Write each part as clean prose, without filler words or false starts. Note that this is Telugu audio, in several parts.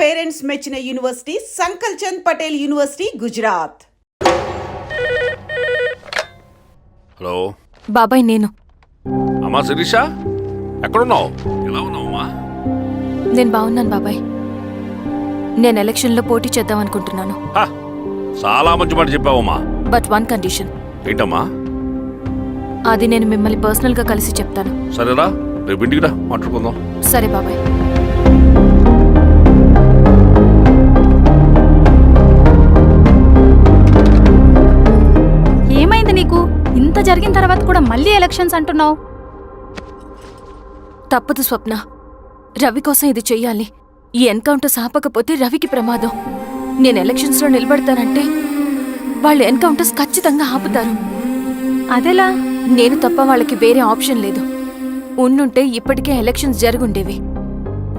పేరెంట్స్ మెచ్చిన university Sankalchand Patel university Gujarat. Hello బాబాయ్, నేను అమ్మా శిరీష, ఎక్కడున్నావు? ఎలా ఉన్నావు అమ్మా? నేను బాగున్నాను బాబాయ్. నేను ఎలక్షన్లో పోటీ చేద్దాం అనుకుంటున్నాను. చాలా మంచి మాట చెప్పావమ్మా. But one condition. ఏంటమ్మా? అది నేను మిమ్మల్ని పర్సనల్గా కలిసి చెప్తాను. సరేరా, రేపు ఇంటికి రా, మాట్లాడుకుందాం. సరే బాబాయ్. ఏమైంది నీకు? ఇంత జరిగిన తర్వాత కూడా మళ్ళీ ఎలక్షన్స్ అంటున్నావు? తప్పదు స్వప్న, రవి కోసం ఇది చెయ్యాలి. ఈ ఎన్కౌంటర్స్ ఆపకపోతే రవికి ప్రమాదం. నేను ఎలక్షన్స్లో నిలబడతానంటే వాళ్ళు ఎన్కౌంటర్స్ ఖచ్చితంగా ఆపుతారు. అదెలా? నేను తప్ప వాళ్ళకి వేరే ఆప్షన్ లేదు. ఉండుంటే ఇప్పటికే ఎలక్షన్స్ జరుగుండేవి.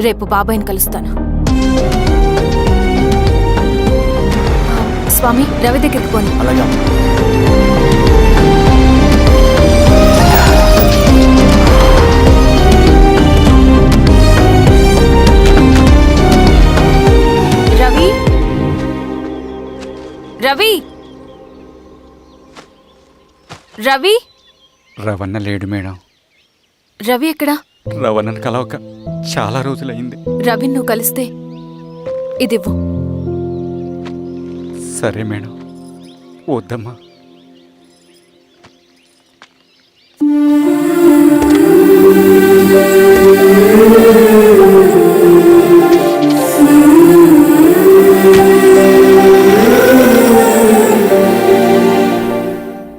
రేపు బాబాయ్ని కలుస్తాను. స్వామి, రవి దగ్గరికి పోని. రవి, రవి, రవి. రవణ లేడు మేడం. రవి ఎక్కడా? రవణను కలవక చాలా రోజులైంది. రవి నువ్వు కలిస్తే ఇదివ్వు. సరే మేడం. వద్దమ్మా.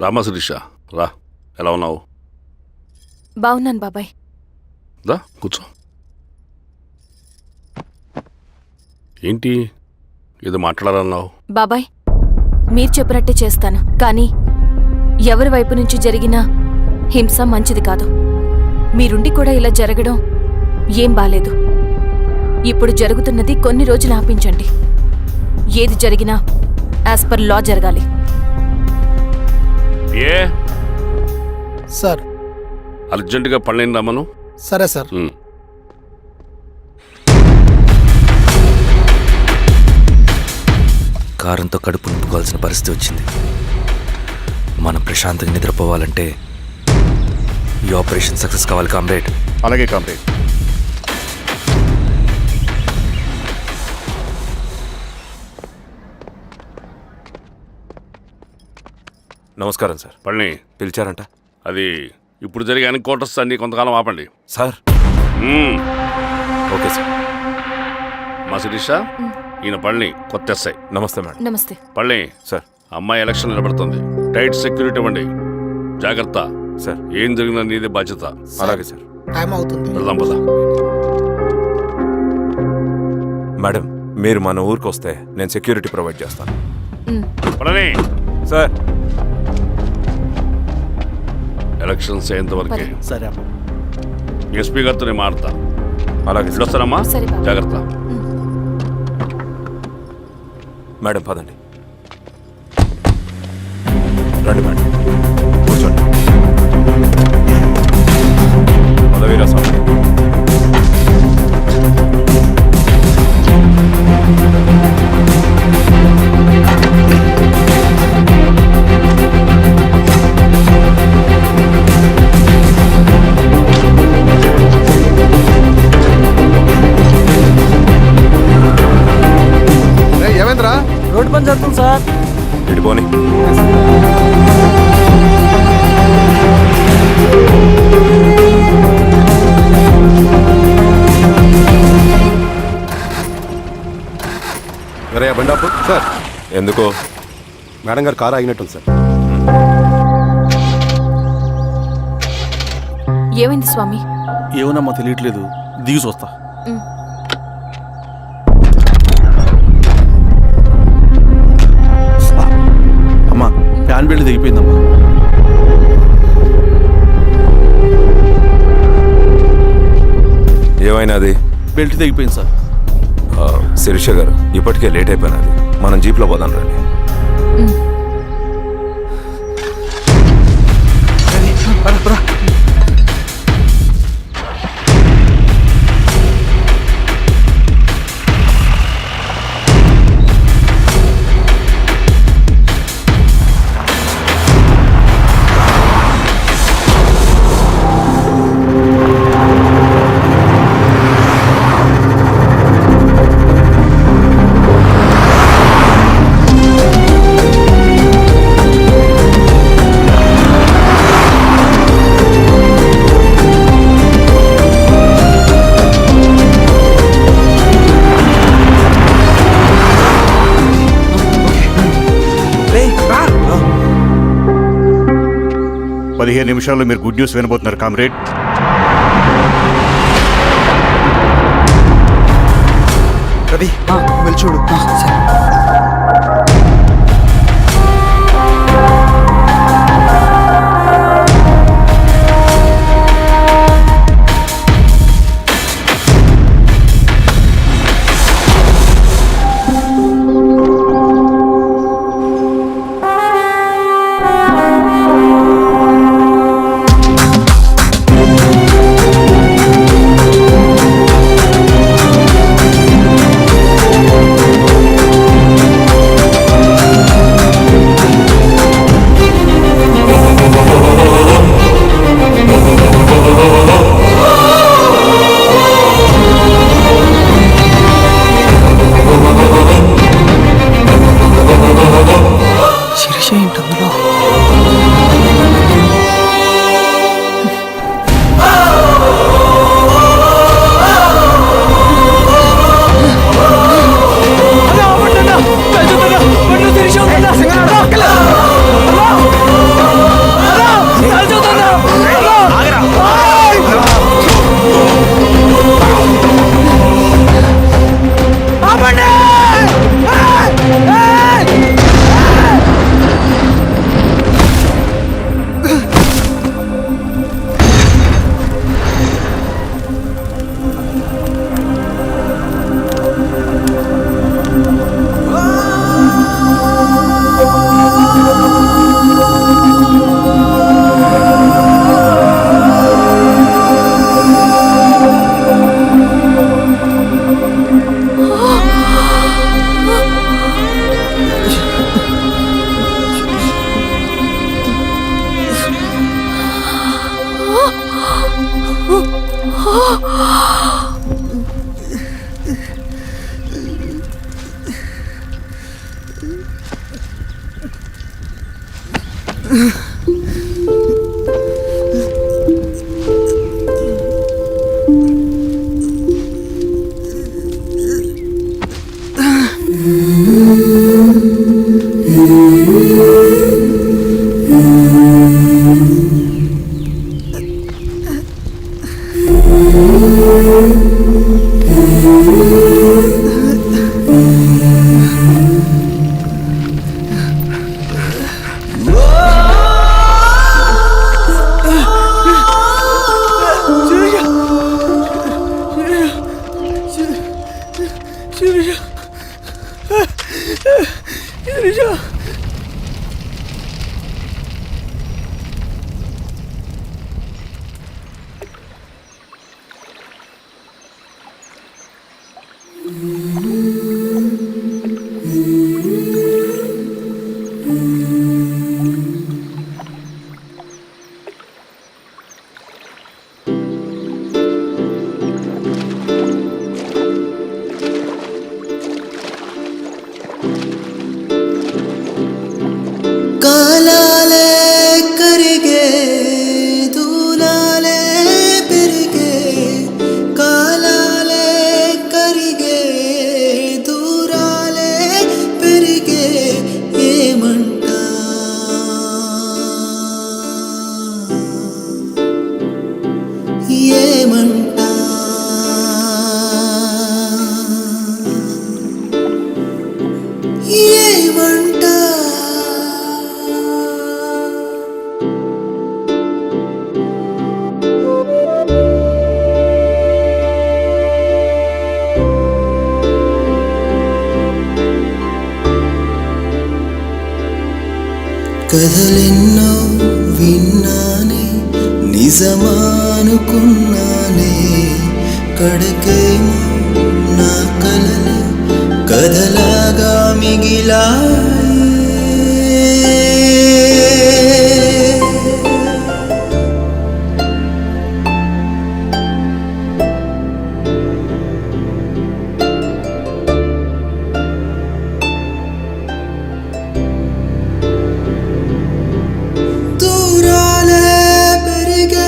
రామా శిరీష, రా. ఎలా ఉన్నావు? బాగున్నాను బాబాయ్. దా కూర్చో. ఏంటి ఏదో మాట్లాడాలన్నావు? బాబాయ్, మీరు చెప్పినట్టే చేస్తాను. కానీ ఎవరి వైపు నుంచి జరిగినా హింస మంచిది కాదు. మీరుండి కూడా ఇలా జరగడం ఏం బాలేదు. ఇప్పుడు జరుగుతున్నది కొన్ని రోజులు ఆపించండి. ఏది జరిగినా యాజ్ పర్ లా జరగాలి. ఏ సార్, అర్జెంటుగా పళ్ళని రమ్మను. సరే సార్. కారంతో కడుపు నింపుకోవాల్సిన పరిస్థితి వచ్చింది. మనం ప్రశాంతంగా నిద్రపోవాలంటే ఈ ఆపరేషన్ సక్సెస్ కావాలి కామ్రేడ్. అలాగే కామ్రేడ్. నమస్కారం సార్. పళ్ళని పిలిచారంట? అది ఇప్పుడు జరిగే ఎన్కౌంటర్స్ అన్ని కొంతకాలం ఆపండి సార్. Okay sir. మా శిరీష, ఈయన పళ్ళని కొత్త ఎస్ఐ. నమస్తే మేడం. నమస్తే. పళ్ళని సార్. అమ్మాయి ఎలక్షన్ నిలబడుతుంది. టైట్ సెక్యూరిటీ ఇవ్వండి. జాగ్రత్త సార్. ఏం జరిగినా నీదే బాధ్యత. అలాగే సార్. టైం అవుతుంది. వెళ్దాం పద. మేడం, మీరు మన ఊరికి వస్తే నేను సెక్యూరిటీ ప్రొవైడ్ చేస్తాను. పళ్ళని సార్. ఎలక్షన్స్ అయ్యేంతవరకే. సరే. ఎస్పీ గారితో నేను మారుతా. అలాగే సార్. వస్తానమ్మా. సరే బాబు. జాగ్రత్త. మేడం పదండి. రండి మేడం, కూర్చోండి. పదవీరా స్వామి. ఏమైందిరా? రోడ్డు పని జరుగుతుంది సార్. ఇడిపోని. అరే బండాపు సార్. ఎందుకో? మేడం గారు కారు ఆగినట్టుంది సార్. ఏమైంది స్వామి? ఏమోనమ్మా, తెలియట్లేదు. దిగి చూస్తా. అమ్మా, ఫ్యాన్ బెల్ట్ దిగిపోయిందమ్మా. ఏమైనాది? బెల్ట్ దిగిపోయింది సార్. శిరీష గారు, ఇప్పటికే లేట్ అయిపోయినది. మనం జీప్లో పోదాం రండి. 15 నిమిషాల్లో మీరు గుడ్ న్యూస్ వినబోతున్నారు కామ్రేడ్. రవి వెళ్ళి చూడు. కాలాలే కరిగే దూలాలే పెరిగే కాలాలే కరిగే దూరాలే పెరిగే ఏమంట ఏమంట ఏమంట కథలెన్నో విన్నానే నిజమానుకున్నానే కడకేమో నా కలలు కథలాగా దూరాలే పెరిగే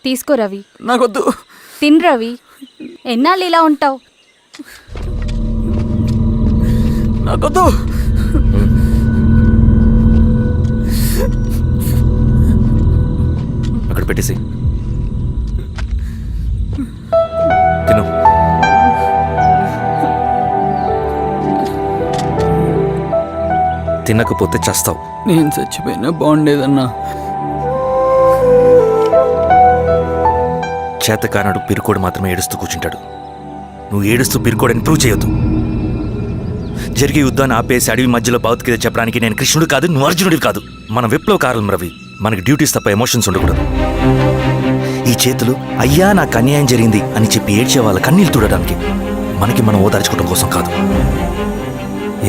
తీసుకో రవి. నాకొద్దు. తిన్ రవి. ఎన్నాళ్ళు ఇలా ఉంటావు? నాకొద్దు. అక్కడ పెట్టేసి తిను. తినకపోతే చస్తావు. నేను చచ్చిపోయినా బాగుండేదన్నా. చేతకానడు పిరుకోడు మాత్రమే ఏడుస్తూ కూర్చుంటాడు. నువ్వు ఏడుస్తూ పిరుకోడని ప్రూవ్ చేయొద్దు. జరిగే యుద్ధాన్ని ఆపేసి అడవి మధ్యలో భౌతికత చెప్పడానికి నేను కృష్ణుడు కాదు, నువ్వు అర్జునుడివి కాదు. మన విప్లవకారులం రవి. మనకి డ్యూటీస్ తప్ప ఎమోషన్స్ ఉండకూడదు. ఈ చేతులు అయ్యా నాకు అన్యాయం జరిగింది అని చెప్పి ఏడ్చే వాళ్ళ కన్నీళ్ళు తుడడానికి, మనకి మనం ఓదార్చుకోవడం కోసం కాదు.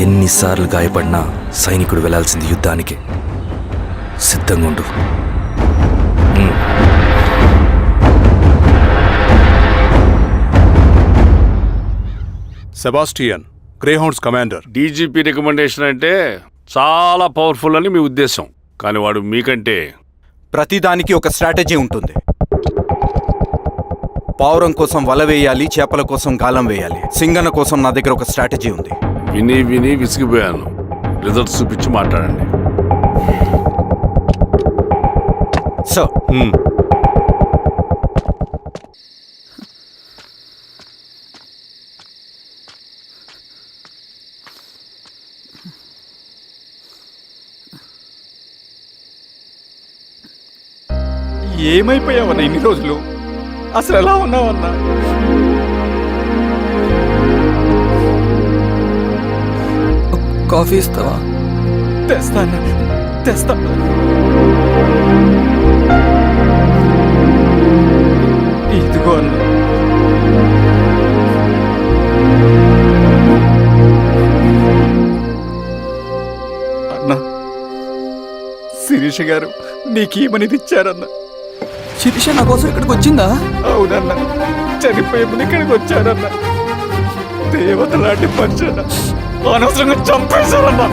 ఎన్నిసార్లు గాయపడినా సైనికుడు వెళ్లాల్సింది యుద్ధానికి. సిద్ధంగా ఉండు. Sebastian, Greyhounds commander. DGP recommendation అంటే చాలా పవర్ఫుల్ అని మీ ఉద్దేశం, కానీ వాడు మీకంటే ప్రతిదానికి ఒక స్ట్రాటజీ ఉంటుంది. పావురం కోసం వల వేయాలి, చేపల కోసం గాలం వేయాలి. సింగన కోసం నా దగ్గర ఒక స్ట్రాటజీ ఉంది. విని విని విసిగిపోయాను. రిజల్ట్స్ చూపించి మాట్లాడండి. సార్, ఏమైపోయావన్నా ఇన్ని రోజులు? అసలు ఎలా ఉన్నావన్నా? కాఫీ ఇస్తావా? తెస్తాను, తెస్తాను. ఇదిగో అన్నా. అన్నా, శిరీష గారు నీకేమని ఇచ్చారన్నా? శిరీష నా కోసం ఇక్కడికి వచ్చిందా? అవునన్నా, చనిపోయే ముందు ఇక్కడికి వచ్చారన్నా. దేవత లాంటి మనిషి అనవసరంగా చంపేశారన్నా.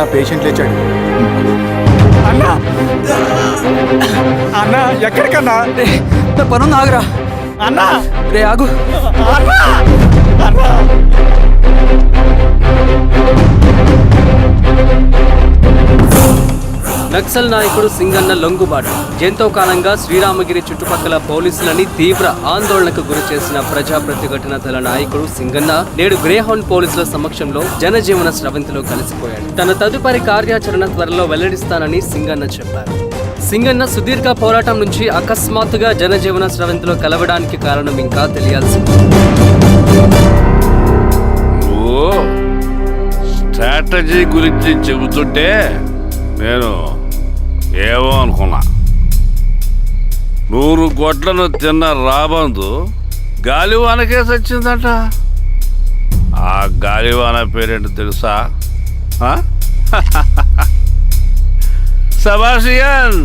అన్న పేషెంట్ లేచాడు. అన్నా అన్నా ఎక్కడికన్నా? నా పనుంది, ఆగురా. అన్నా రే ఆగు. అన్నా అన్నా నక్సల్ నాయకుడు సింగన్న లొంగుబాటు ఎంతో కాలంగా శ్రీరామగిరి చుట్టుపక్కల పోలీసులని తీవ్ర ఆందోళనకు గురి చేసిన ప్రజా ప్రతిఘటన దళ నాయకుడు సింగన్న నేడు గ్రేహౌండ్ పోలీసుల సమక్షంలో జనజీవన స్రవంతిలో కలిసిపోయాడు. తన తదుపరి కార్యాచరణ త్వరలో వెల్లడిస్తానని సింగన్న చెప్పారు. సింగన్న సుదీర్ఘ పోరాటం నుంచి అకస్మాత్తుగా జనజీవన స్రవంతిలో కలవడానికి కారణం ఇంకా తెలియాల్సింది. నువ్వు స్ట్రాటజీ గురించి చెబుతుంటే నేను ఏమో అనుకున్నా. 100 గొడ్లను తిన్న రాబందు గాలివానకే సచ్చిందంట. ఆ గాలివాన పేరేంటో తెలుసా? సబాషియన్,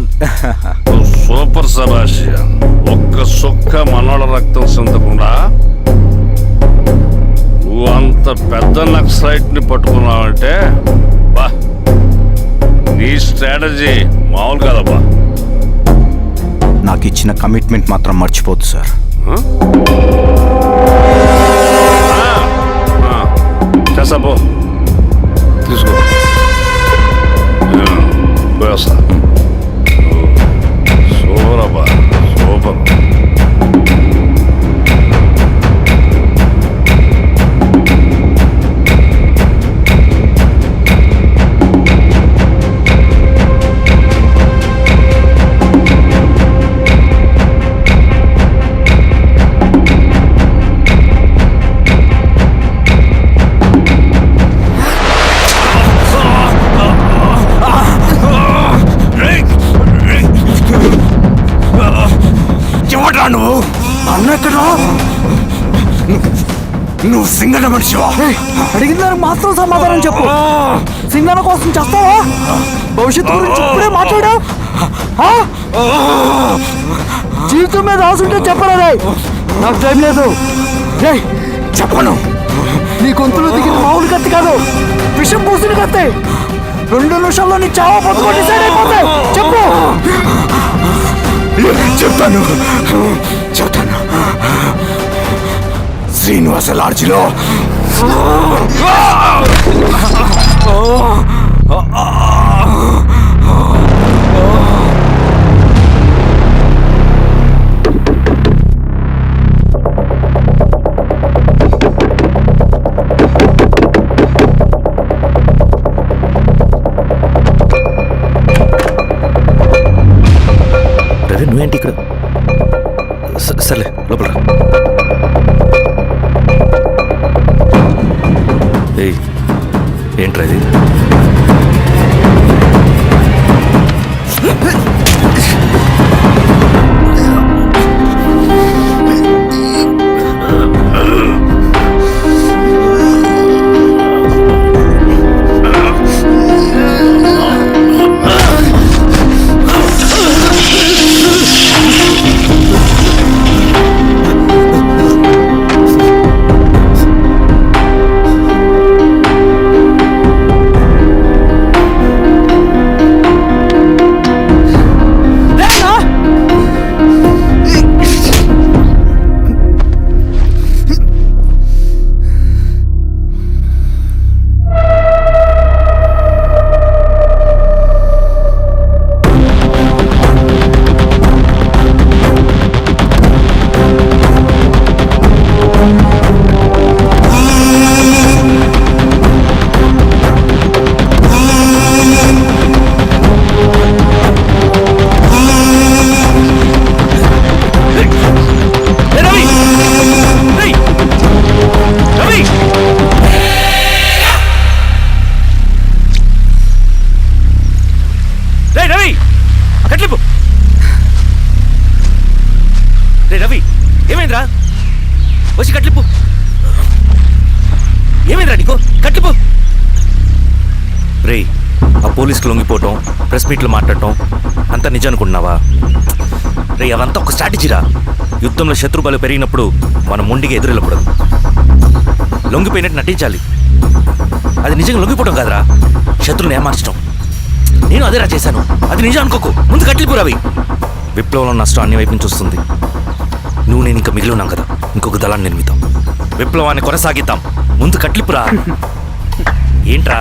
సూపర్ సబాషియన్. ఒక్క సుక్క మనోళ్ళ రక్తం చెందకుండా నువ్వు అంత పెద్ద నక్సలైట్ని పట్టుకున్నావంటే బా, నీ స్ట్రాటజీ మామూలు కాదబ్బా. నాకు ఇచ్చిన కమిట్మెంట్ మాత్రం మర్చిపోద్దు సార్. చేస్తా పో, తీసుకో, పోయేస్తా. సూపర్ అబ్బా, సూపర్. నువ్వు అన్న ఎక్కడ? నువ్వు సింగన్న మనిషివా? అడిగిన దానికి మాత్రం సమాధానం చెప్పు. సింగన్న కోసం చేస్తావా? భవిష్యత్తు గురించి ఇప్పుడే మాట్లాడా? జీవితం మీద ఆశుంటే చెప్పరా? నాకు టైం లేదు. చెప్పను. నీ గొంతులో దిగిన మామూలు కత్తి కాదు, విషం పూసిన కత్తి. 2 నిమిషాల్లో నీ చావా పొద్దుకొని డిసైడ్ అయిపోతాయి. చెప్పు. చెప్తాను. శ్రీనివాస లాడ్జిలో నువ్వేంటి ఇక్కడ? సర్లే, లోపల రా. ఏయ్, ఏంట్రా ఇది? రవి, ఏమైందిరా? వచ్చి కట్లిప్పు. ఏమైందిరా నీకు? కట్లిప్పు. రే, ఆ పోలీసుకు లొంగిపోవటం, ప్రెస్ మీట్లో మాట్లాడటం అంతా నిజం అనుకుంటున్నావా? రే, అవంతా ఒక స్ట్రాటజీరా. యుద్ధంలో శత్రుబలు పెరిగినప్పుడు మనం ముండిగా ఎదురెళ్ళకూడదు, లొంగిపోయినట్టు నటించాలి. అది నిజంగా లొంగిపోవడం కాదురా, శత్రువుని ఏమార్చడం. నేను అదేరా చేశాను. అది నిజం అనుకోకు. ముందు కట్లిపురావి. విప్లవంలో నష్టం అన్ని వైపు నుంచి వస్తుంది. నువ్వు నేను ఇంకా మిగిలి ఉన్నాం కదా, ఇంకొక దళాన్ని నిర్మిద్దాం, విప్లవాన్ని కొనసాగిద్దాం. ముందు కట్లిపురా. ఏంట్రా?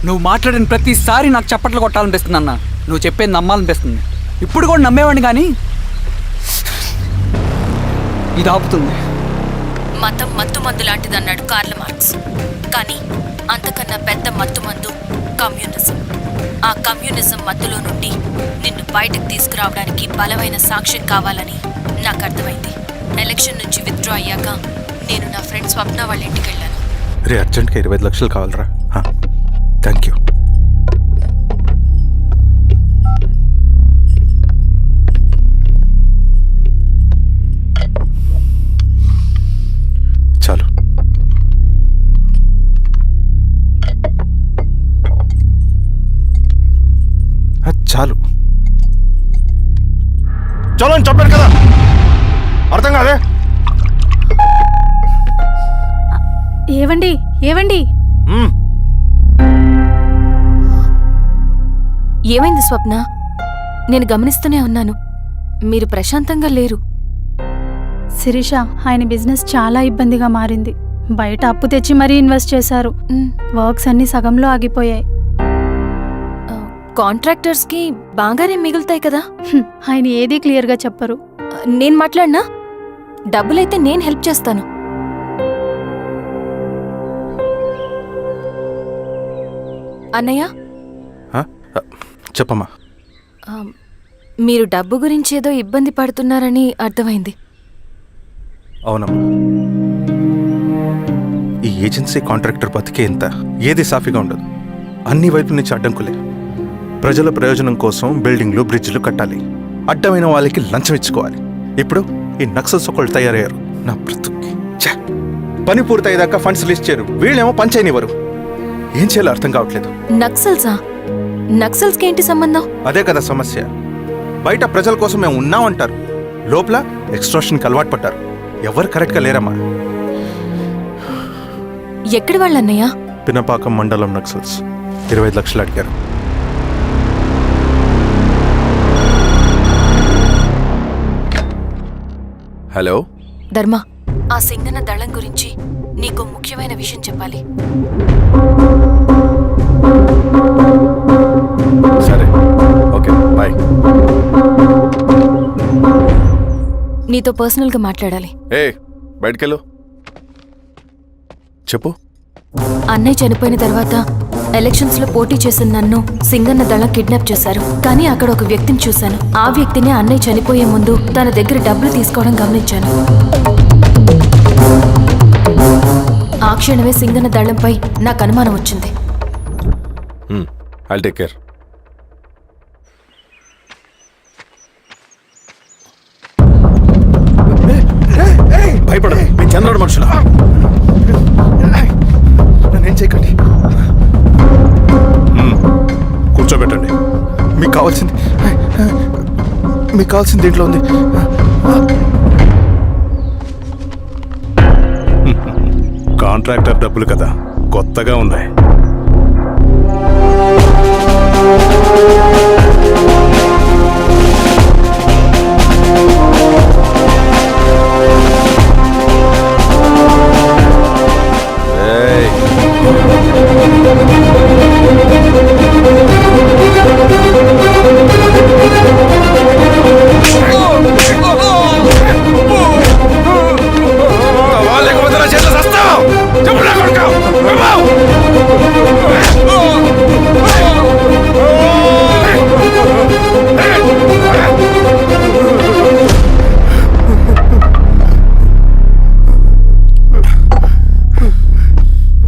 నువ్వు మాట్లాడిన ప్రతిసారి నాకు చప్పట్లు కొట్టాలనిపిస్తుంది అన్న. నువ్వు చెప్పేది నమ్మాలనిపిస్తుంది. ఇప్పుడు కూడా నమ్మేవాడిని కానీ ఇది ఆపుతుంది. మతం మత్తుమందు లాంటిదన్నాడు కార్ల్ మార్క్స్. కానీ అంతకన్నా పెద్ద మత్తుమందు కమ్యూనిజం. ఆ కమ్యూనిజం మత్తులో నుండి నిన్ను బయటకు తీసుకురావడానికి బలమైన సాక్ష్యం కావాలని నాకు అర్థమైంది. ఎలక్షన్ నుంచి విత్డ్రా అయ్యాక నేను నా ఫ్రెండ్ స్వప్న వాళ్ళ ఇంటికి వెళ్ళాను. రే అర్జెంట్గా 25 లక్షలు కావాలరా. Thank you. చాలు. చాలు. చలో అని చెప్పాను కదా, అర్థం కాదే? ఏవండి ఏవండి ఏమైంది స్వప్న? నేను గమనిస్తూనే ఉన్నాను, మీరు ప్రశాంతంగా లేరు. శిరీష, ఆయన బిజినెస్ చాలా ఇబ్బందిగా మారింది. బయట అప్పు తెచ్చి మరీ ఇన్వెస్ట్ చేశారు. వర్క్స్ అన్ని సగంలో ఆగిపోయాయి. కాంట్రాక్టర్స్కి బాగానే మిగులుతాయి కదా. ఆయన ఏదీ క్లియర్గా చెప్పరు. నేను మాట్లాడినా డబ్బులైతే నేను హెల్ప్ చేస్తాను. అన్నయ్య, చెప్పమ్మా. మీరు డబ్బు గురించి ఏదో ఇబ్బంది పడుతున్నారని అర్థమైంది. అవునమ్మా, ఈ ఏజెన్సీ కాంట్రాక్టర్ బతికే ఇంత ఏది సాఫీగా ఉండదు. అన్ని వైపుల నుంచి అడ్డంకులే. ప్రజల ప్రయోజనం కోసం బిల్డింగ్లు బ్రిడ్జ్లు కట్టాలి, అడ్డమైన వాళ్ళకి లంచం ఇచ్చుకోవాలి. ఇప్పుడు ఈ నక్సల్స్ ఒకళ్ళు తయారయ్యారు. నా బ్రతుక్కి పని పూర్తయ్యేదాకా ఫండ్స్ లిస్ట్ చేయరు, వీళ్ళేమో పంచైనివ్వరు. ఏం చేయాలో అర్థం కావట్లేదు. నక్సల్సా? నక్సల్స్కి ఏంటి సంబంధం? అదే కదా సమస్య. బయట ప్రజల కోసం మేము ఉన్నామంటారు, లోపల ఎక్స్ట్రాషన్కి అలవాటు పడ్డారు. ఎవరు కరెక్ట్గా లేరమ్మా. ఎక్కడి వాళ్ళన్నయ్యా? పినపాకం మండలం నక్సల్స్ 25 లక్షలు అడిగారు. హలో ధర్మ, ఆ సింగన్న దళం గురించి నీకు ముఖ్యమైన విషయం చెప్పాలి. సరే, ఓకే, బాయ్. నీతో పర్సనల్గా మాట్లాడాలి. బయటకెళ్ళు. చెప్పు. అన్నయ్య చనిపోయిన తర్వాత ఎలక్షన్స్ లో పోటీ చేసిన నన్ను సింగన్న దళం కిడ్నాప్ చేశారు. కానీ అక్కడ ఒక వ్యక్తిని చూశాను. ఆ వ్యక్తిని అన్నయ్య చనిపోయే ముందు తన దగ్గర డబ్బులు తీసుకోవడం గమనించాను. ఆ క్షణమే సింగన్న దళంపై నాకు అనుమానం వచ్చింది. I'll take care. భయపడదు, మీ చంద్రుడు మనుషుల. నన్నేం చేయకండి. కూర్చోబెట్టండి. మీకు కావాల్సింది దీంట్లో ఉంది. కాంట్రాక్టర్ డబ్బులు కదా, కొత్తగా ఉన్నాయి.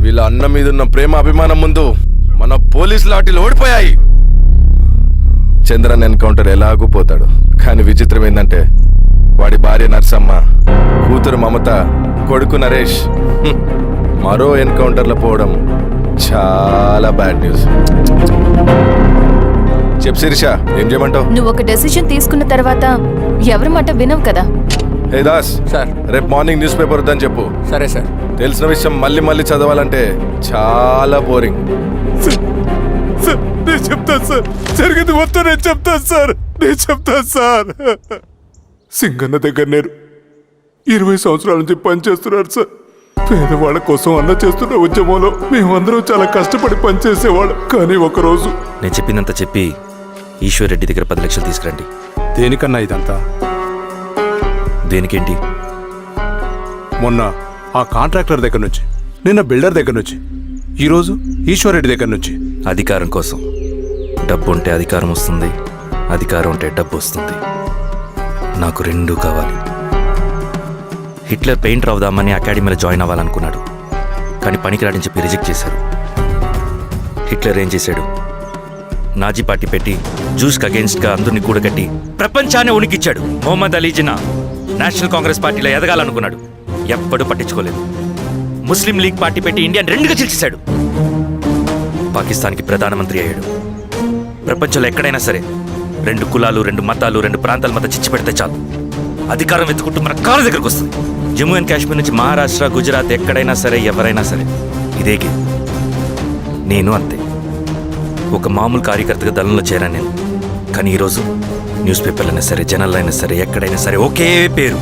వీళ్ళ అన్న మీదున్న ప్రేమ అభిమానం ముందు మన పోలీసు లాఠీలు ఓడిపోయాయి. చంద్రన్ ఎన్కౌంటర్ ఎలాగూ పోతాడు. కానీ విచిత్రం ఏంటంటే వాడి భార్య నర్సమ్మ, కూతురు మమత, కొడుకు నరేష్ మరో ఎన్కౌంటర్లో పోవడం చాలా బ్యాడ్ న్యూస్. చెప్పు శిరీష, ఏం చేయమంటావు? నువ్వు ఒక డెసిషన్ తీసుకున్న తర్వాత ఎవరి మాట వినవు కదా. హే దాస్ సార్. రేపు మార్నింగ్ న్యూస్ పేపర్ వద్దని చెప్పు. సరే సార్. తెలిసిన విషయం మళ్ళీ మళ్ళీ చదవాలంటే చాలా బోరింగ్. నేను చెప్తాను సార్, జరిగింది మొత్తం నేను చెప్తాను సార్. సింగన్న దగ్గర నేను 20 సంవత్సరాల నుంచి పనిచేస్తున్నారు సార్. పేదవాళ్ళ కోసం అన్న చేస్తున్న ఉద్యమంలో మేమందరం చాలా కష్టపడి పనిచేసేవాళ్ళం. కానీ ఒకరోజు నేను చెప్పిందంతా చెప్పి ఈశ్వర్ రెడ్డి దగ్గర 10 లక్షలు తీసుకురండి. దేనికన్నా ఇదంతా? దేనికేంటి? మొన్న ఆ కాంట్రాక్టర్ దగ్గర నుంచి, నిన్న బిల్డర్ దగ్గర నుంచి, ఈరోజు ఈశ్వర్ రెడ్డి దగ్గర నుంచి. అధికారం కోసం. డబ్బు ఉంటే అధికారం వస్తుంది, అధికారం ఉంటే డబ్బు వస్తుంది. నాకు రెండూ కావాలి. హిట్లర్ పెయింటర్ అవుదామని అకాడమీలో జాయిన్ అవ్వాలనుకున్నాడు, కానీ పనికిరాడని చెప్పి రిజెక్ట్ చేశారు. హిట్లర్ ఏం చేశాడు? నాజీ పార్టీ పెట్టి జూస్కి అగేన్స్ట్గా అందరినీ కూడగట్టి ప్రపంచాన్ని ఉనికిచ్చాడు. మొహమ్మద్ అలీ జిన్నా నేషనల్ కాంగ్రెస్ పార్టీలో ఎదగాలనుకున్నాడు, ఎప్పుడూ పట్టించుకోలేదు. ముస్లిం లీగ్ పార్టీ పెట్టి ఇండియాని రెండుగా చీల్చేశాడు. పాకిస్తాన్కి ప్రధానమంత్రి అయ్యాడు. ప్రపంచంలో ఎక్కడైనా సరే 2 కులాలు, 2 మతాలు, 2 ప్రాంతాల మధ్య చిచ్చు పెడితే చాలు, అధికారం వెతుకుంటూ మన కాళ్ళ దగ్గరకు వస్తుంది. జమ్మూ అండ్ కాశ్మీర్ నుంచి మహారాష్ట్ర, గుజరాత్ ఎక్కడైనా సరే, ఎవరైనా సరే ఇదే గేమ్. నేను అంతే. ఒక మామూలు కార్యకర్తగా దళంలో చేరాను నేను. కానీ ఈరోజు న్యూస్ పేపర్లు అయినా సరే, జనాల్లో అయినా సరే, ఎక్కడైనా సరే ఒకే పేరు,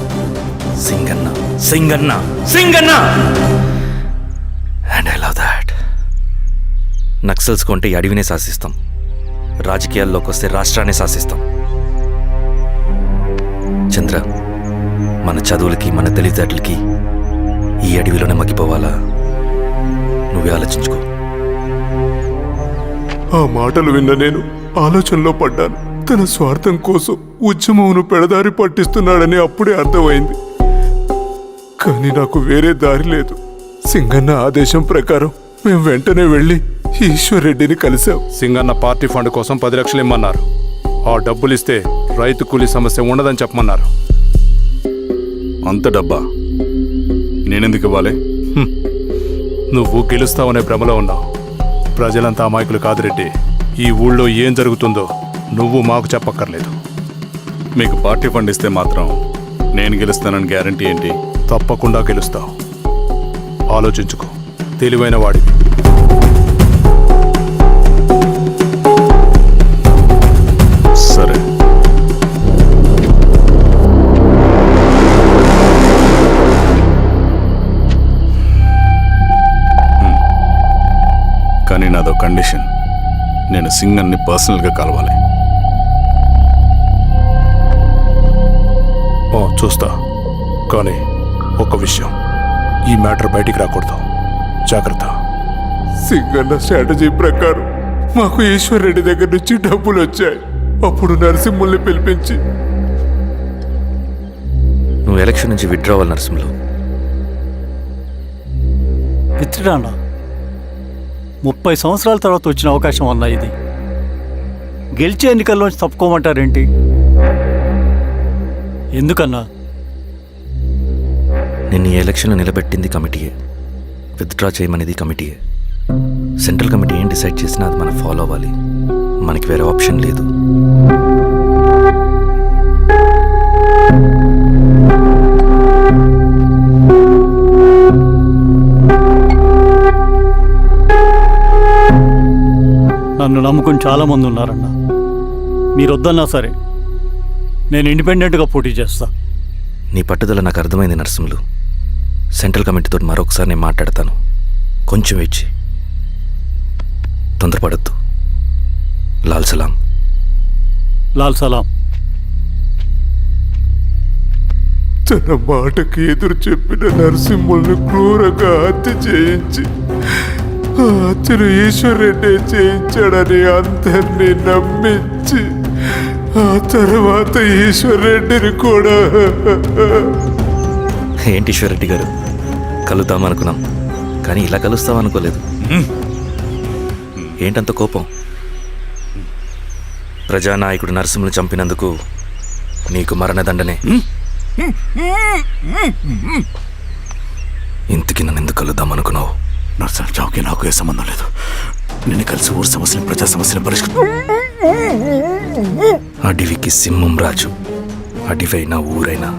Singanna, Singanna, Singanna. And I love that. Naxals కొంటే ఈ అడవినే శాసిస్తాం, రాజకీయాల్లోకి వస్తే రాష్ట్రాన్ని శాసిస్తాం. చంద్ర, మన చదువులకి, మన తెలివితేటలకి ఈ అడవిలోనే మగ్గిపోవాలా? నువ్వే ఆలోచించుకో. ఆ మాటలు విన్న నేను ఆలోచనలో పడ్డాను. తన స్వార్థం కోసం ఉద్యమంను పెడదారి పట్టిస్తున్నాడని అప్పుడే అర్థమైంది. కానీ నాకు వేరే దారి లేదు. సింగన్న ఆదేశం ప్రకారం మేము వెంటనే వెళ్ళి ఈశ్వర్ రెడ్డిని కలిశాం. సింగన్న పార్టీ ఫండ్ కోసం 10 లక్షలు ఇమ్మన్నారు. ఆ డబ్బులు ఇస్తే రైతు కూలీ సమస్య ఉండదని చెప్పమన్నారు. అంత డబ్బా నేనెందుకు ఇవ్వాలి? నువ్వు గెలుస్తావనే భ్రమలో ఉన్నావు. ప్రజలంతా అమాయకులు కాదు రెడ్డి. ఈ ఊళ్ళో ఏం జరుగుతుందో నువ్వు మాకు చెప్పక్కర్లేదు. మీకు పార్టీ ఫండ్ ఇస్తే మాత్రం నేను గెలుస్తానని గ్యారంటీ ఏంటి? తప్పకుండా గెలుస్తావు. ఆలోచించుకో, తెలివైన వాడివి. సరే. కానీ నాదో కండిషన్. నేను సింగన్ని పర్సనల్గా కలవాలి. చూస్తా. కానీ ఒక విషయం, ఈ మ్యాటర్ బయటికి రాకూడదు. జాగ్రత్త. సింగన్న స్ట్రాటజీ ప్రకారం మాకు ఈశ్వర్ రెడ్డి దగ్గర నుంచి డబ్బులు వచ్చాయి. అప్పుడు నరసింహుల్ని పిలిపించి, నువ్వు ఎలక్షన్ నుంచి విత్డ్రా అవ్వాలి నరసింహులు. విత్డ్రానా? 30 సంవత్సరాల తర్వాత వచ్చిన అవకాశం అన్నా ఇది. గెలిచే ఎన్నికల్లోంచి తప్పుకోమంటారేంటి? ఎందుకన్నా? నిన్ను ఈ ఎలక్షన్లో నిలబెట్టింది కమిటీయే, విత్డ్రా చేయమనేది కమిటీయే. సెంట్రల్ కమిటీ ఏం డిసైడ్ చేసినా అది మనం ఫాలో అవ్వాలి. మనకి వేరే ఆప్షన్ లేదు. నన్ను నమ్ముకుని చాలామంది ఉన్నారన్న. మీరు వద్దన్నా సరే నేను ఇండిపెండెంట్గా పోటీ చేస్తా. నీ పట్టుదల నాకు అర్థమైంది నరసింహులు. సెంట్రల్ కమిటీతో మరొకసారి నేను మాట్లాడతాను. కొంచెం వెచ్చి, తొందరపడద్దు. లాల్ సలాం. లాల్ సలాం. తన మాటకి ఎదురు చెప్పిన నరసింహుల్ని క్రూరంగా హత్య చేయించి ఆ హత్యను ఈశ్వర్ రెడ్డి చేయించాడని అందరినీ నమ్మించి ఆ తర్వాత ఈశ్వర్ రెడ్డిని కూడా. ఏంటి ఈశ్వర్ రెడ్డి గారు, కలుద్దామనుకున్నాం కానీ ఇలా కలుస్తామనుకోలేదు. ఏంటంత కోపం? ప్రజానాయకుడు నరసింహులు చంపినందుకు నీకు మరణదండనే. ఇంతకి నన్ను ఎందుకు కలుద్దామనుకున్నావు? నర్సన చావుకి నాకు ఏ సంబంధం లేదు. నిన్ను కలిసి ఊరు సమస్యలు, ప్రజా సమస్యలు పరిష్కరి. అడవికి సింహం రాజు, అడవైనా ఊరైనా